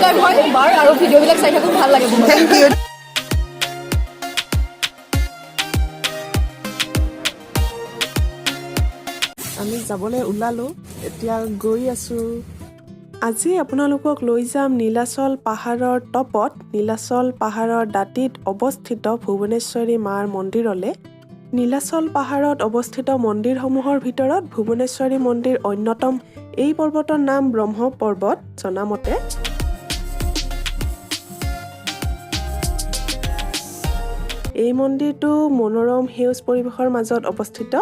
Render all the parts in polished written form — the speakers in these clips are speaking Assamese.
টাইম হয় বাৰ আৰু ভিডিঅ'বিলাক চাই থাকোঁ ভাল লাগে বহুত থেংক ইউ আমি যাবলৈ ওলালোঁ এতিয়া গৈ আছোঁ আজি আপোনালোকক লৈ যাম নীলাচল পাহাৰৰ টপত নীলাচল পাহাৰৰ দাঁতিত অৱস্থিত ভুৱনেশ্বৰী মাৰ মন্দিৰলৈ নীলাচল পাহাৰত অৱস্থিত মন্দিৰসমূহৰ ভিতৰত ভুৱনেশ্বৰী মন্দিৰ অন্যতম এই পৰ্বতৰ নাম ব্ৰহ্ম পৰ্বত জনামতে এই মন্দিৰটো মনোৰম সেউজ পৰিৱেশৰ মাজত অৱস্থিত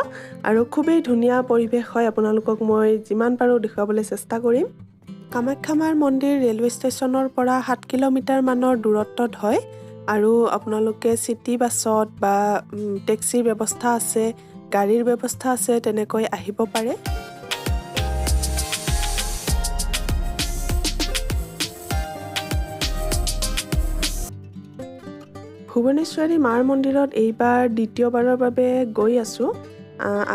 আৰু খুবেই ধুনীয়া পৰিৱেশ হয় আপোনালোকক মই যিমান পাৰোঁ দেখুৱাবলৈ চেষ্টা কৰিম কামাখ্যা মাৰ মন্দিৰ ৰেলৱে ষ্টেচনৰ পৰা 7 কিলোমিটাৰ মানৰ দূৰত্বত হয় আৰু আপোনালোকে চিটি বাছত বা টেক্সিৰ ব্যৱস্থা আছে গাড়ীৰ ব্যৱস্থা আছে তেনেকৈ আহিব পাৰে ভুৱনেশ্বৰী মাৰ মন্দিৰত এইবাৰ দ্বিতীয়বাৰৰ বাবে গৈ আছোঁ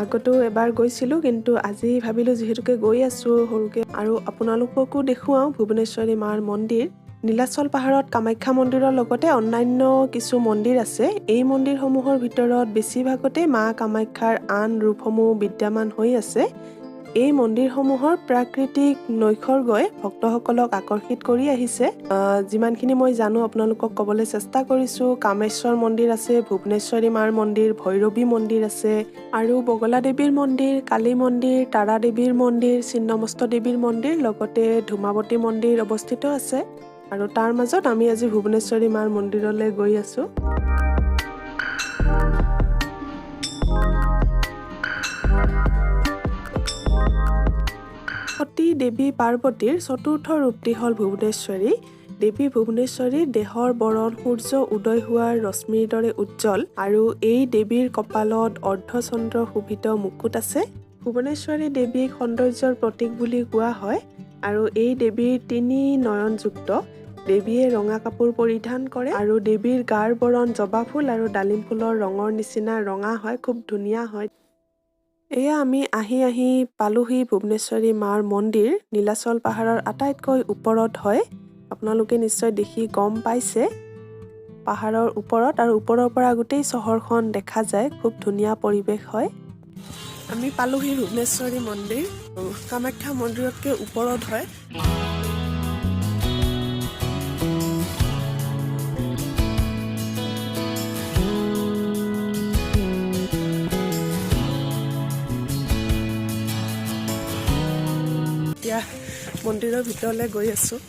আগতো এবাৰ গৈছিলোঁ কিন্তু আজি ভাবিলোঁ যিহেতুকে গৈ আছোঁ সৰুকৈ আৰু আপোনালোককো দেখুৱাওঁ ভুৱনেশ্বৰী মাৰ মন্দিৰ নীলাচল পাহাৰত কামাখ্যা মন্দিৰৰ লগতে অন্যান্য কিছু মন্দিৰ আছে এই মন্দিৰসমূহৰ ভিতৰত বেছিভাগতে মা কামাখ্যাৰ আন ৰূপসমূহ বিদ্যমান হৈ আছে এই মন্দিৰসমূহৰ প্ৰাকৃতিক নৈসৰ্গই ভক্তসকলক আকৰ্ষিত কৰি আহিছে যিমানখিনি মই জানো আপোনালোকক ক'বলৈ চেষ্টা কৰিছোঁ কামেশ্বৰ মন্দিৰ আছে ভুৱনেশ্বৰী মাৰ মন্দিৰ ভৈৰৱী মন্দিৰ আছে আৰু বগলা দেৱীৰ মন্দিৰ কালী মন্দিৰ তাৰা দেৱীৰ মন্দিৰ ছিন্নমস্ত দেৱীৰ মন্দিৰ লগতে ধুমাৱতী মন্দিৰ অৱস্থিত আছে আৰু তাৰ মাজত আমি আজি ভুৱনেশ্বৰী মাৰ মন্দিৰলৈ গৈ আছোঁ সতী দেৱী পাৰ্বতীৰ চতুৰ্থ ৰূপটি হ'ল ভুৱনেশ্বৰী দেৱী ভুৱনেশ্বৰীৰ দেহৰ বৰণ সূৰ্য উদয় হোৱাৰ ৰশ্মিৰ দৰে উজ্জ্বল আৰু এই দেৱীৰ কপালত অৰ্ধচন্দ্ৰ শোভিত মুকুট আছে ভুৱনেশ্বৰী দেৱীক সৌন্দৰ্যৰ প্ৰতীক বুলি কোৱা হয় আৰু এই দেৱীৰ 3 নয়নযুক্ত দেৱীয়ে ৰঙা কাপোৰ পৰিধান কৰে আৰু দেৱীৰ গাৰ বৰণ জবা ফুল আৰু ডালিম ফুলৰ ৰঙৰ নিচিনা ৰঙা হয় খুব ধুনীয়া হয় এয়া আমি আহি পালোহি ভুৱনেশ্বৰী মাৰ মন্দিৰ নীলাচল পাহাৰৰ আটাইতকৈ ওপৰত হয় আপোনালোকে নিশ্চয় দেখি গম পাইছে পাহাৰৰ ওপৰত আৰু ওপৰৰ পৰা গোটেই চহৰখন দেখা যায় খুব ধুনীয়া পৰিৱেশ হয় আমি পালোহি ভুৱনেশ্বৰী মন্দিৰ কামাখ্যা মন্দিৰতকৈ ওপৰত হয় এতিয়া মন্দিৰৰ ভিতৰলৈ গৈ আছোঁ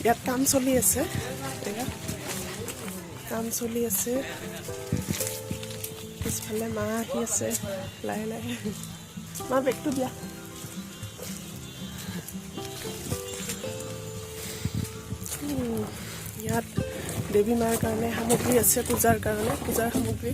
ইয়াত কাম চলি আছে পিছফালে মা আহি আছে লাহে লাহে মা বেগটো দিয়া ইয়াত দেৱী মাৰ কাৰণে সামগ্ৰী আছে পূজাৰ সামগ্ৰী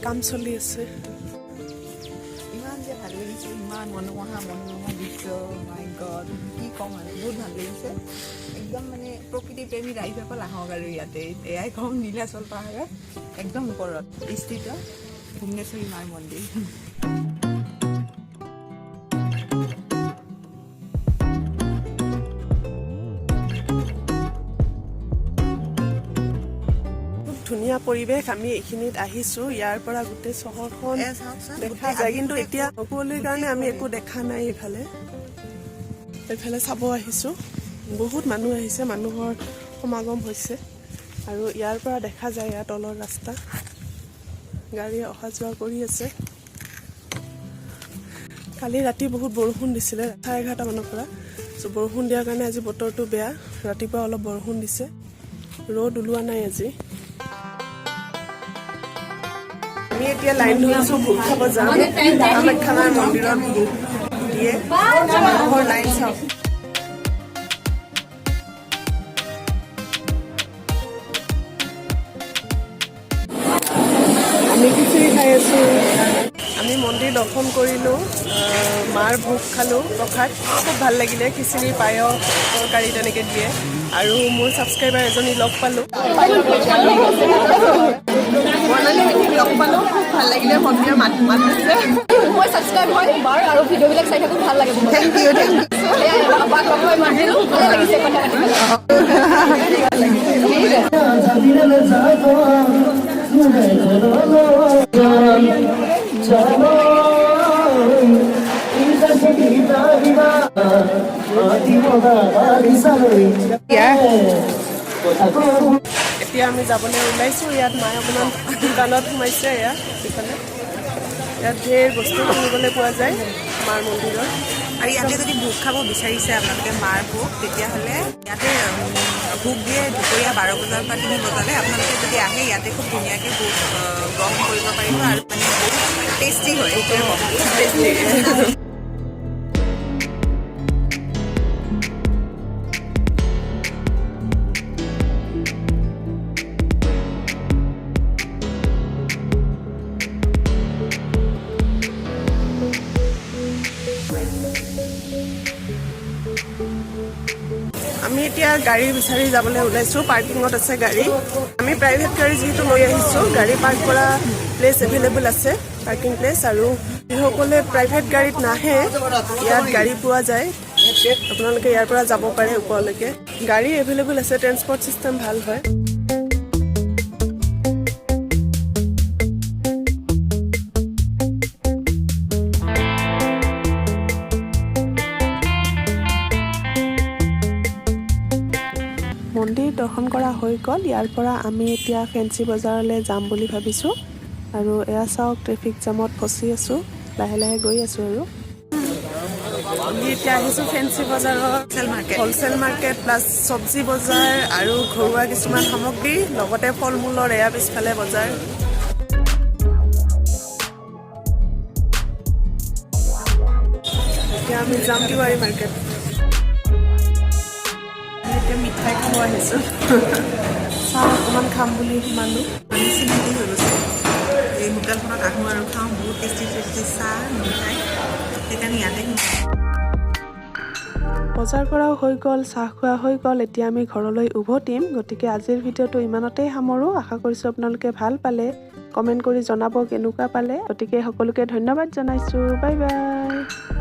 কাম চলি আছে ইমান যে ভাল লাগিছে ইমান মনোমোহা দৃশ্য মাই গড কি ক'ম আৰু বহুত ভাল লাগিছে একদম মানে প্ৰকৃতি প্ৰেমী ৰাইজসকল আহক আৰু ইয়াতে এয়াই ক'ম নীলাচল পাহাৰত একদম ওপৰত স্থিত ভুৱনেশ্বৰী মাৰ মন্দিৰ ধুনীয়া পৰিৱেশ আমি এইখিনিত আহিছোঁ ইয়াৰ পৰা গোটেই চহৰখন দেখা যায় কিন্তু এতিয়া সকলোৰে কাৰণে আমি একো দেখা নাই এইফালে চাব আহিছোঁ বহুত মানুহ আহিছে মানুহৰ সমাগম হৈছে আৰু ইয়াৰ পৰা দেখা যায় ইয়াৰ তলৰ ৰাস্তা গাড়ী অহা যোৱা কৰি আছে কালি ৰাতি বহুত বৰষুণ দিছিলে 11:30 মানৰ পৰা বৰষুণ দিয়াৰ কাৰণে আজি বতৰটো বেয়া ৰাতিপুৱা অলপ বৰষুণ দিছে ৰ'দ ওলোৱা নাই আজি আমি এতিয়া লাইন ধৰিছোঁ ভোগ খাব যাম কামাখ্যামাৰ মন্দিৰত ভোগ দিয়ে মানুহৰ লাইন চাওক আমি খিচিৰি খাই আছোঁ আমি মন্দিৰ দৰ্শন কৰিলোঁ মাৰ ভোগ খালোঁ প্ৰসাদ খুব ভাল লাগিলে খিচিৰি পায়স তৰকাৰী তেনেকৈ দিয়ে আৰু মোৰ ছাবস্ক্ৰাইবাৰ এজনী লগ পালোঁ লগ পালোঁ খুব ভাল লাগিলে মন্দিৰৰ মাতিছে মই ছাবস্ক্ৰাইব হয় বাৰ আৰু ভিডিঅ'বিলাক চাই থাকোঁ ভাল লাগে বহুত থেংক ইউ বাক লগ পাই মাতিলোঁ ভালে লাগিছে কথা পাতি এতিয়া আমি যাবলৈ ওলাইছোঁ ইয়াত মায়ে অকণমান দোকানত সোমাইছে ইফালে ইয়াত ঢেৰ বস্তু কিনিবলৈ পোৱা যায় মাৰ মন্দিৰত আৰু ইয়াতে যদি ভোগ খাব বিচাৰিছে আপোনালোকে মাৰ ভোগ তেতিয়াহ'লে ইয়াতে ভোগ দিয়ে দুপৰীয়া 12 বজাৰ পৰা 3 বজালৈ আপোনালোকে যদি আহে ইয়াতে খুব ধুনীয়াকৈ ভোগ গ্ৰহণ কৰিব পাৰিব আৰু মানে বহুত টেষ্টি হয় এইটোৱে টেষ্টি আমি এতিয়া গাড়ী বিচাৰি যাবলৈ ওলাইছোঁ পাৰ্কিঙত আছে গাড়ী আমি প্ৰাইভেট গাড়ী যিহেতু লৈ আহিছোঁ গাড়ী পাৰ্ক কৰা প্লেচ এভেইলেবল আছে পাৰ্কিং প্লেচ আৰু যিসকলে প্ৰাইভেট গাড়ীত নাহে ইয়াত গাড়ী পোৱা যায় আপোনালোকে ইয়াৰ পৰা যাব পাৰে ওপৰলৈকে গাড়ী এভেইলেবল আছে ট্ৰেন্সপৰ্ট চিষ্টেম ভাল হয় মন্দিৰ দৰ্শন কৰা হৈ গ'ল ইয়াৰ পৰা আমি এতিয়া ফেঞ্চি বজাৰলৈ যাম বুলি ভাবিছোঁ আৰু এয়া চাওক ট্ৰেফিক জামত ফচি আছোঁ লাহে লাহে গৈ আছোঁ আৰু আমি এতিয়া আহিছোঁ ফেঞ্চি বজাৰৰ হ'লচেল মাৰ্কেট প্লাছ চব্জি বজাৰ আৰু ঘৰুৱা কিছুমান সামগ্ৰী লগতে ফল মূলৰ এয়া পিছফালে বজাৰ এতিয়া আমি যাম তিৱাৰী মাৰ্কেট এতিয়া মিঠাই খাব আহিছোঁ চাহ অকণমান খাম বুলি সোমালোঁ আমি চিনাকি হৈ গৈছে এই হোটেলখনত আহোঁ আৰু খাওঁ বহুত টেষ্টি টেষ্টি চাহ মিঠাই সেইকাৰণে ইয়াতে বজাৰ কৰাও হৈ গ'ল চাহ খোৱা হৈ গ'ল এতিয়া আমি ঘৰলৈ উভতিম গতিকে আজিৰ ভিডিঅ'টো ইমানতেই সামৰোঁ আশা কৰিছোঁ আপোনালোকে ভাল পালে কমেণ্ট কৰি জনাব কেনেকুৱা পালে গতিকে সকলোকে ধন্যবাদ জনাইছোঁ বাই বাই